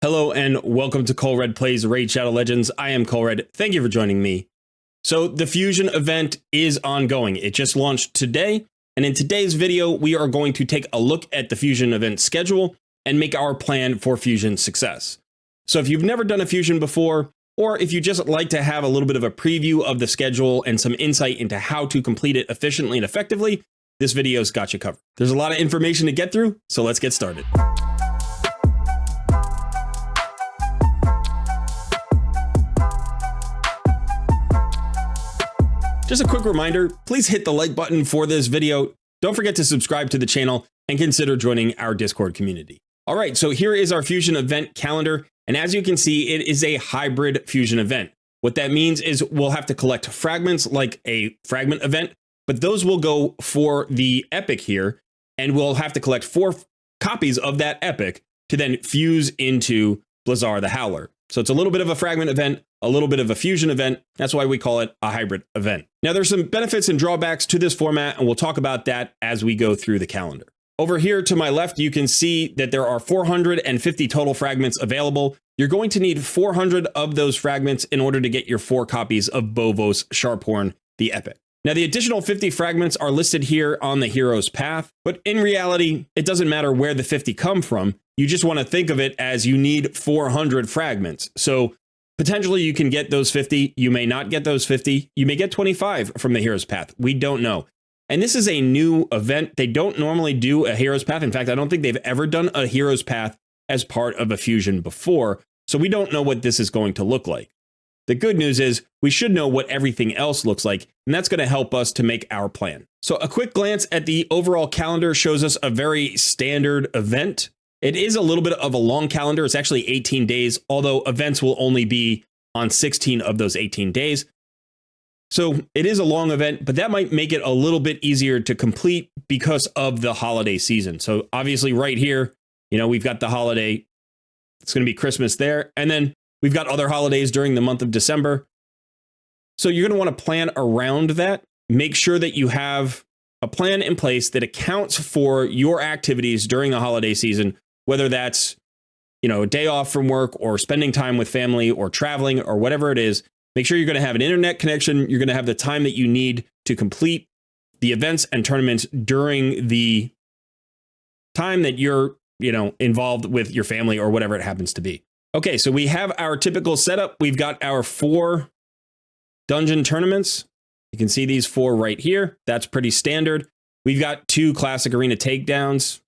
Hello and welcome to Colred Plays Raid Shadow Legends. I am Colred. Thank you for joining me. So the Fusion event is ongoing. It just launched today, and in today's video, we are going to take a look at the Fusion event schedule and make our plan for Fusion success. So if you've never done a Fusion before, or if you just like to have a little bit of a preview of the schedule and some insight into how to complete it efficiently and effectively, this video's got you covered. There's a lot of information to get through, so let's get started. Just a quick reminder, please hit the like button for this video. Don't forget to subscribe to the channel and consider joining our Discord community. All right, so here is our Fusion event calendar. And as you can see, it is a hybrid Fusion event. What that means is we'll have to collect fragments like a fragment event, but those will go for the epic here. And we'll have to collect 4 copies of that epic to then fuse into Blizaar the Howler. So it's a little bit of a fragment event, a little bit of a fusion event. That's why we call it a hybrid event. Now there's some benefits and drawbacks to this format, and we'll talk about that as we go through the calendar. Over here to my left, you can see that there are 450 total fragments available. You're going to need 400 of those fragments in order to get your 4 copies of Bovos Sharphorn, the epic. Now the additional 50 fragments are listed here on the hero's path, but in reality, it doesn't matter where the 50 come from. You just want to think of it as you need 400 fragments. So potentially you can get those 50. You may not get those 50. You may get 25 from the hero's path. We don't know. And this is a new event. They don't normally do a hero's path. In fact, I don't think they've ever done a hero's path as part of a fusion before. So we don't know what this is going to look like. The good news is we should know what everything else looks like, and that's going to help us to make our plan. So a quick glance at the overall calendar shows us a very standard event. It is a little bit of a long calendar. It's actually 18 days, although events will only be on 16 of those 18 days. So it is a long event, but that might make it a little bit easier to complete because of the holiday season. So obviously right here, we've got the holiday. It's going to be Christmas there. And then we've got other holidays during the month of December. So you're going to want to plan around that. Make sure that you have a plan in place that accounts for your activities during the holiday season, whether that's, a day off from work or spending time with family or traveling or whatever it is. Make sure you're going to have an internet connection. You're going to have the time that you need to complete the events and tournaments during the time that you're, involved with your family or whatever it happens to be. Okay, so we have our typical setup. We've got our 4 dungeon tournaments. You can see these 4 right here. That's pretty standard. We've got 2 classic arena takedowns.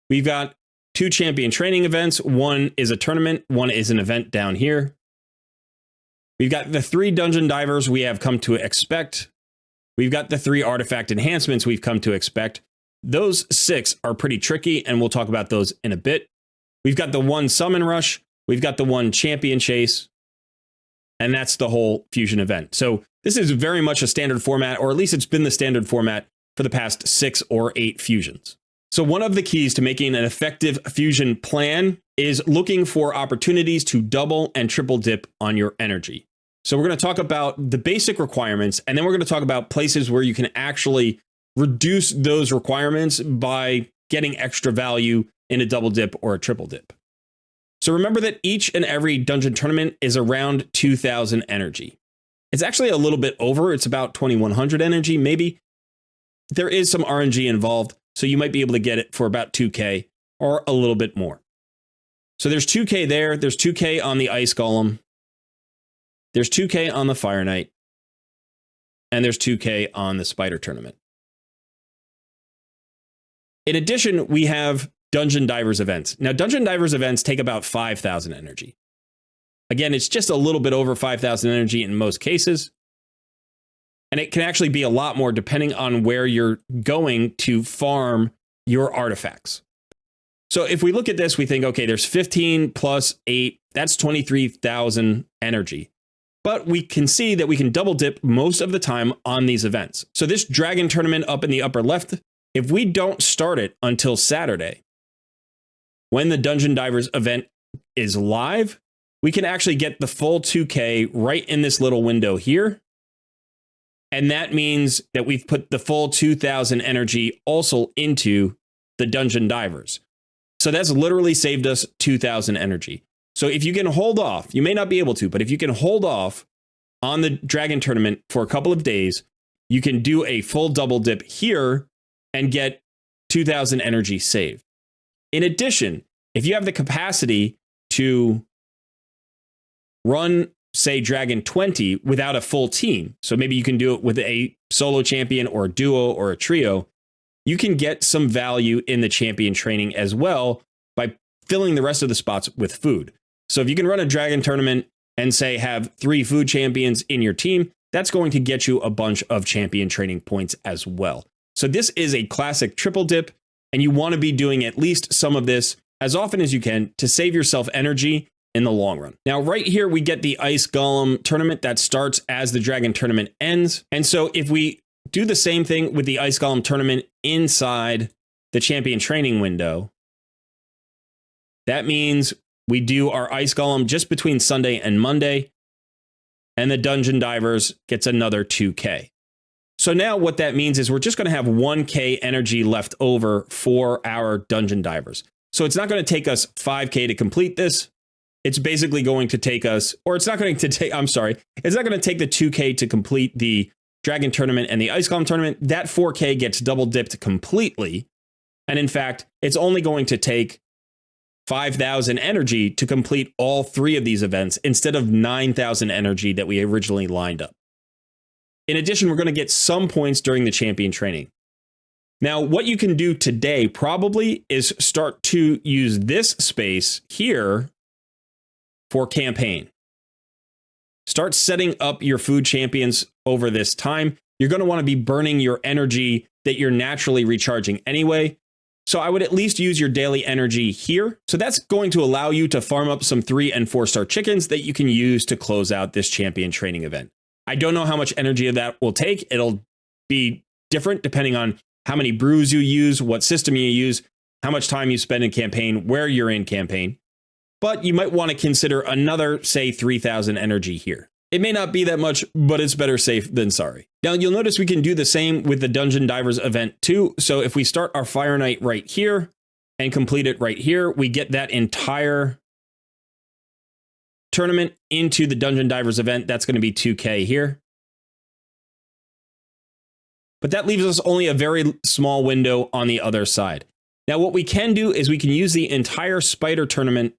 We've got 2 champion training events. One is a tournament. One is an event down here. We've got the 3 dungeon divers we have come to expect. We've got the 3 artifact enhancements we've come to expect. Those 6 are pretty tricky, and we'll talk about those in a bit. We've got the 1 summon rush. We've got the 1 champion chase. And that's the whole fusion event. So this is very much a standard format, or at least it's been the standard format for the past 6 or 8 fusions. So one of the keys to making an effective fusion plan is looking for opportunities to double and triple dip on your energy. So we're going to talk about the basic requirements, and then we're going to talk about places where you can actually reduce those requirements by getting extra value in a double dip or a triple dip. So remember that each and every dungeon tournament is around 2,000 energy. It's actually a little bit over. It's about 2,100 energy, maybe. There is some RNG involved, so you might be able to get it for about 2K or a little bit more. So there's 2K there. There's 2K on the Ice Golem. There's 2K on the Fire Knight. And there's 2K on the Spider Tournament. In addition, we have Dungeon Divers events. Now, Dungeon Divers events take about 5,000 energy. Again, it's just a little bit over 5,000 energy in most cases. And it can actually be a lot more depending on where you're going to farm your artifacts. So if we look at this, we think, okay, there's 15 plus 8, that's 23,000 energy. But we can see that we can double dip most of the time on these events. So this dragon tournament up in the upper left, if we don't start it until Saturday, when the Dungeon Divers event is live, we can actually get the full 2K right in this little window here. And that means that we've put the full 2,000 energy also into the Dungeon Divers. So that's literally saved us 2,000 energy. So if you can hold off, you may not be able to, but if you can hold off on the dragon tournament for a couple of days, you can do a full double dip here and get 2,000 energy saved. In addition, if you have the capacity to run, say, Dragon 20 without a full team, so maybe you can do it with a solo champion or a duo or a trio, you can get some value in the champion training as well by filling the rest of the spots with food. So if you can run a Dragon tournament and say have 3 food champions in your team, that's going to get you a bunch of champion training points as well. So this is a classic triple dip, and you want to be doing at least some of this as often as you can to save yourself energy in the long run. Now, right here, we get the Ice Golem tournament that starts as the Dragon tournament ends. And so if we do the same thing with the Ice Golem tournament inside the champion training window, that means we do our Ice Golem just between Sunday and Monday, and the Dungeon Divers gets another 2K. So now what that means is we're just going to have 1K energy left over for our Dungeon Divers. So it's not going to take us 5K to complete this. It's basically going to take us, or it's not going to take, I'm sorry, it's not going to take the 2K to complete the Dragon tournament and the Ice Golem tournament. That 4K gets double dipped completely. And in fact, it's only going to take 5,000 energy to complete all 3 of these events instead of 9,000 energy that we originally lined up. In addition, we're going to get some points during the champion training. Now, what you can do today probably is start to use this space here for campaign. Start setting up your food champions over this time. You're going to want to be burning your energy that you're naturally recharging anyway. So I would at least use your daily energy here. So that's going to allow you to farm up some 3- and 4-star chickens that you can use to close out this champion training event. I don't know how much energy of that will take. It'll be different depending on how many brews you use, what system you use, how much time you spend in campaign, where you're in campaign. But you might want to consider another, say, 3,000 energy here. It may not be that much, but it's better safe than sorry. Now, you'll notice we can do the same with the Dungeon Divers event too. So if we start our Fire Night right here and complete it right here, we get that entire tournament into the Dungeon Divers event. That's going to be 2K here. But that leaves us only a very small window on the other side. Now, what we can do is we can use the entire Spider tournament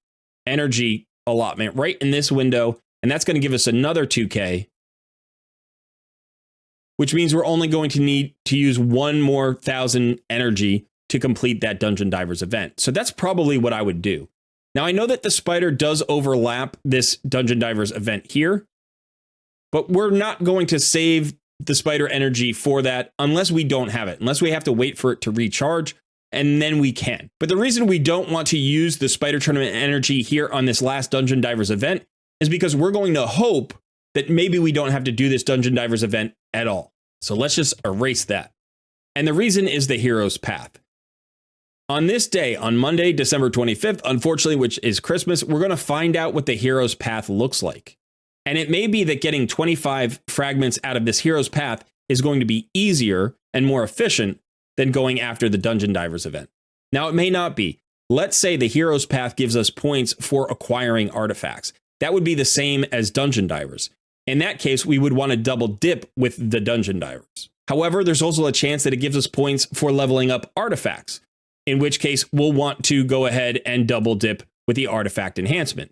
energy allotment right in this window, and that's going to give us another 2K, which means we're only going to need to use 1 more 1,000 energy to complete that Dungeon Divers event. So that's probably what I would do. Now, I know that the Spider does overlap this Dungeon Divers event here, but we're not going to save the Spider energy for that unless we don't have it, unless we have to wait for it to recharge, and then we can. But the reason we don't want to use the Spider tournament energy here on this last Dungeon Divers event is because we're going to hope that maybe we don't have to do this Dungeon Divers event at all. So let's just erase that. And the reason is the hero's path. On this day, on Monday, December 25th, unfortunately, which is Christmas, we're going to find out what the hero's path looks like. And it may be that getting 25 fragments out of this hero's path is going to be easier and more efficient than going after the Dungeon Divers event. Now, it may not be. Let's say the hero's path gives us points for acquiring artifacts. That would be the same as Dungeon Divers. In that case, we would want to double dip with the Dungeon Divers. However, there's also a chance that it gives us points for leveling up artifacts, in which case we'll want to go ahead and double dip with the artifact enhancement.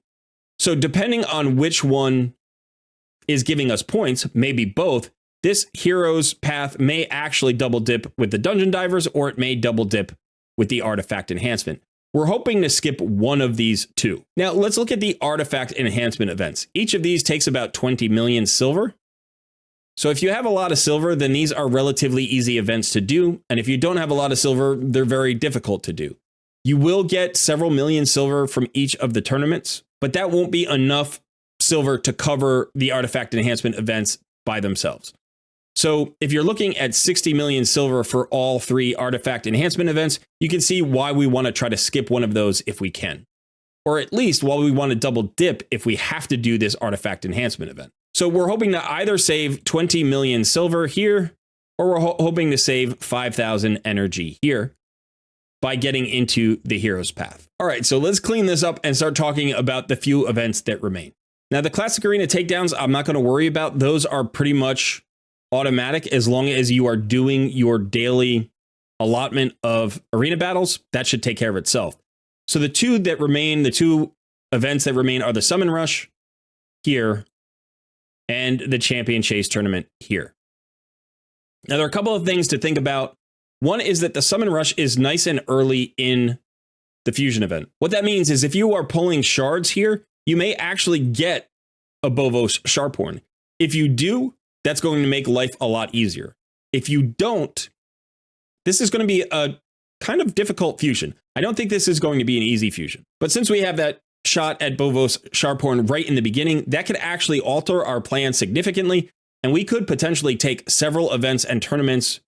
So depending on which one is giving us points, maybe both, this hero's path may actually double dip with the Dungeon Divers, or it may double dip with the artifact enhancement. We're hoping to skip one of these two. Now, let's look at the artifact enhancement events. Each of these takes about 20 million silver. So if you have a lot of silver, then these are relatively easy events to do. And if you don't have a lot of silver, they're very difficult to do. You will get several million silver from each of the tournaments, but that won't be enough silver to cover the artifact enhancement events by themselves. So if you're looking at 60 million silver for all 3 artifact enhancement events, you can see why we want to try to skip one of those if we can. Or at least why we want to double dip if we have to do this artifact enhancement event. So we're hoping to either save 20 million silver here, or we're hoping to save 5,000 energy here. by getting into the hero's path. All right, so let's clean this up and start talking about the few events that remain. Now, the Classic Arena takedowns, I'm not going to worry about. Those are pretty much automatic as long as you are doing your daily allotment of arena battles. That should take care of itself. So the two events that remain are the Summon Rush here and the Champion Chase Tournament here. Now, there are a couple of things to think about. One is that the Summon Rush is nice and early in the Fusion event. What that means is if you are pulling shards here, you may actually get a Bovos Sharphorn. If you do, that's going to make life a lot easier. If you don't, this is going to be a kind of difficult fusion. I don't think this is going to be an easy fusion. But since we have that shot at Bovos Sharphorn right in the beginning, that could actually alter our plan significantly, and we could potentially take several events and tournaments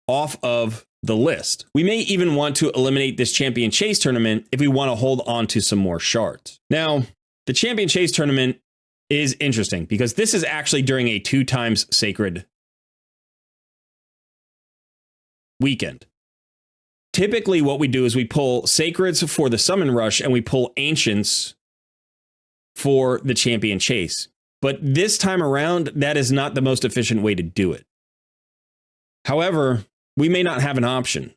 off of the list. We may even want to eliminate this Champion Chase Tournament if we want to hold on to some more shards. Now, the Champion Chase Tournament is interesting because this is actually during a 2x Sacred weekend. Typically, what we do is we pull Sacreds for the Summon Rush and we pull Ancients for the Champion Chase. But this time around, that is not the most efficient way to do it. However, we may not have an option.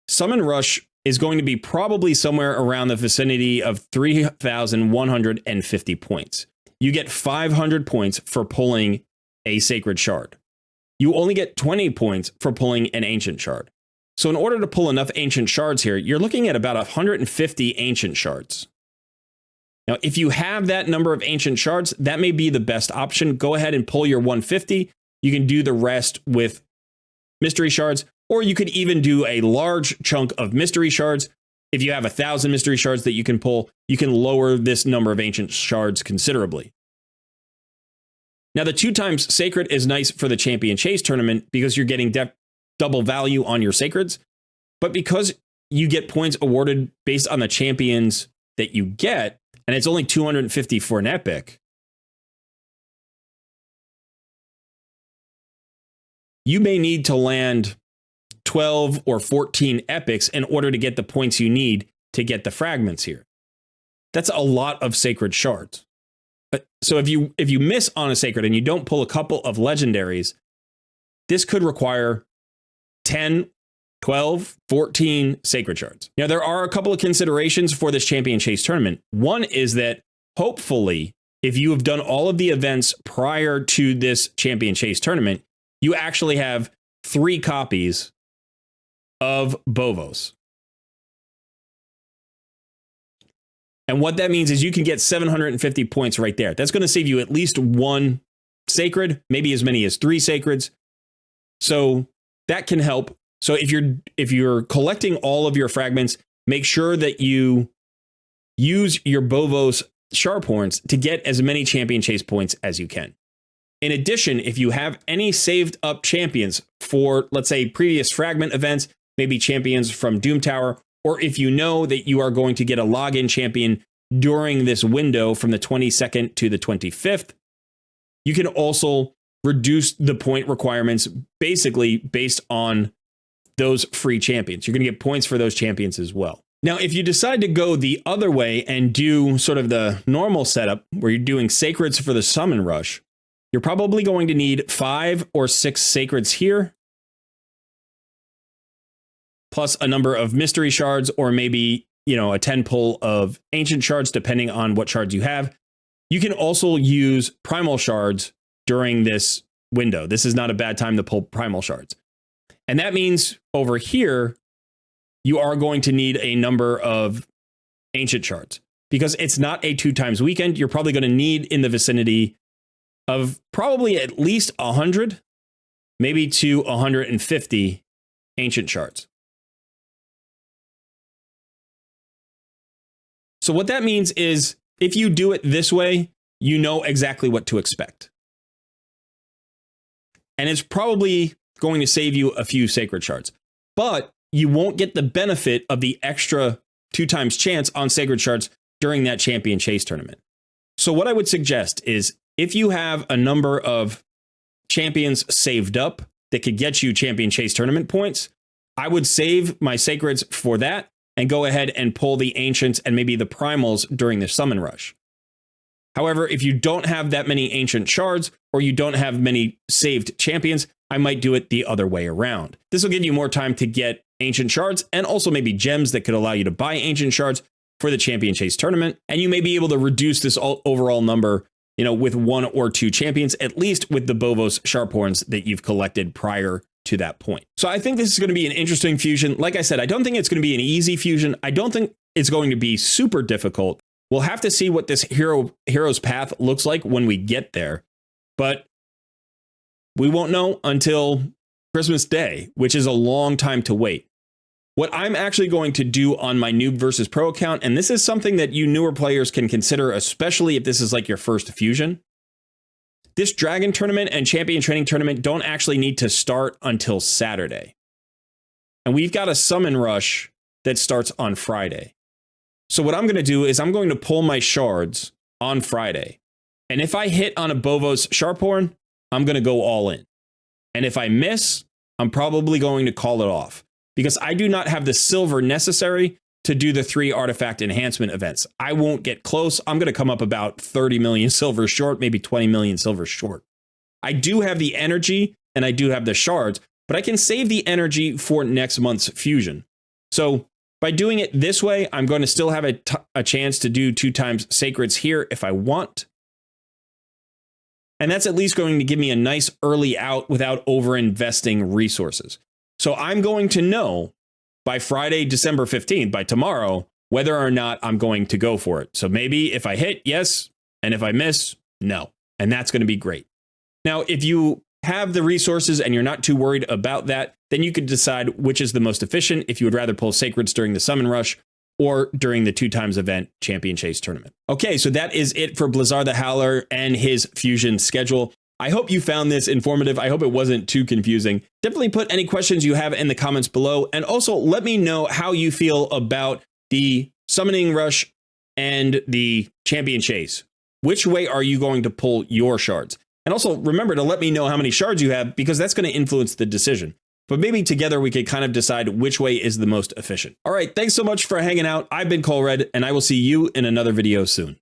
Summon Rush is going to be probably somewhere around the vicinity of 3,150 points. You get 500 points for pulling a Sacred Shard. You only get 20 points for pulling an Ancient Shard. So in order to pull enough Ancient Shards here, you're looking at about 150 Ancient Shards. Now, if you have that number of Ancient Shards, that may be the best option. Go ahead and pull your 150. You can do the rest with Mystery Shards, or you could even do a large chunk of Mystery Shards. If you have 1,000 Mystery Shards that you can pull, you can lower this number of Ancient Shards considerably. Now, the 2x Sacred is nice for the Champion Chase Tournament because you're getting double value on your Sacreds. But because you get points awarded based on the champions that you get, and it's only 250 for an Epic, you may need to land 12 or 14 Epics in order to get the points you need to get the fragments here. That's a lot of Sacred Shards. So if you miss on a Sacred and you don't pull a couple of Legendaries, this could require 10, 12, 14 Sacred Shards. Now, there are a couple of considerations for this Champion Chase Tournament. One is that hopefully, if you have done all of the events prior to this Champion Chase Tournament, you actually have 3 copies of Bovos. And what that means is you can get 750 points right there. That's going to save you at least 1 Sacred, maybe as many as 3 Sacreds. So that can help. So if you're collecting all of your fragments, make sure that you use your Bovos Sharphorns to get as many Champion Chase points as you can. In addition, if you have any saved up champions for, let's say, previous fragment events, maybe champions from Doom Tower, or if you know that you are going to get a login champion during this window from the 22nd to the 25th, you can also reduce the point requirements basically based on those free champions. You're going to get points for those champions as well. Now, if you decide to go the other way and do sort of the normal setup where you're doing Sacreds for the Summon Rush, you're probably going to need 5 or 6 Sacreds here, plus a number of Mystery Shards, or maybe, a 10 pull of Ancient Shards, depending on what shards you have. You can also use Primal Shards during this window. This is not a bad time to pull Primal Shards. And that means over here, you are going to need a number of Ancient Shards. Because it's not a 2x weekend, you're probably going to need in the vicinity of probably at least 100, maybe to 150 Ancient Shards. So what that means is if you do it this way, you know exactly what to expect. And it's probably going to save you a few Sacred Shards. But you won't get the benefit of the extra 2x chance on Sacred Shards during that Champion Chase Tournament. So what I would suggest is if you have a number of champions saved up that could get you Champion Chase Tournament points, I would save my sacreds for that and go ahead and pull the ancients and maybe the primals during the summon rush. However, if you don't have that many ancient shards or you don't have many saved champions, I might do it the other way around. This will give you more time to get ancient shards and also maybe gems that could allow you to buy ancient shards for the champion chase tournament. And you may be able to reduce this overall number, with 1 or 2 champions, at least with the Bovos Sharphorns that you've collected prior to that point. So I think this is going to be an interesting fusion. Like I said, I don't think it's going to be an easy fusion. I don't think it's going to be super difficult. We'll have to see what this hero's path looks like when we get there. But we won't know until Christmas Day, which is a long time to wait. What I'm actually going to do on my Noob versus Pro account, and this is something that you newer players can consider, especially if this is like your first fusion. This Dragon tournament and Champion Training tournament don't actually need to start until Saturday. And we've got a summon rush that starts on Friday. So what I'm going to do is I'm going to pull my shards on Friday. And if I hit on a Bovos Sharphorn, I'm going to go all in. And if I miss, I'm probably going to call it off, because I do not have the silver necessary to do the 3 artifact enhancement events. I won't get close. I'm going to come up about 30 million silver short, maybe 20 million silver short. I do have the energy and I do have the shards, but I can save the energy for next month's fusion. So by doing it this way, I'm going to still have a chance to do 2 times sacreds here if I want. And that's at least going to give me a nice early out without over investing resources. So I'm going to know by Friday, December 15th, by tomorrow, whether or not I'm going to go for it. So maybe if I hit, yes. And if I miss, no. And that's going to be great. Now, if you have the resources and you're not too worried about that, then you could decide which is the most efficient, if you would rather pull sacreds during the summon rush or during the 2 times event champion chase tournament. Okay, so that is it for Blizaar the Howler and his fusion schedule. I hope you found this informative. I hope it wasn't too confusing. Definitely put any questions you have in the comments below. And also let me know how you feel about the summoning rush and the champion chase. Which way are you going to pull your shards? And also remember to let me know how many shards you have, because that's going to influence the decision. But maybe together we could kind of decide which way is the most efficient. All right, thanks so much for hanging out. I've been Colred, and I will see you in another video soon.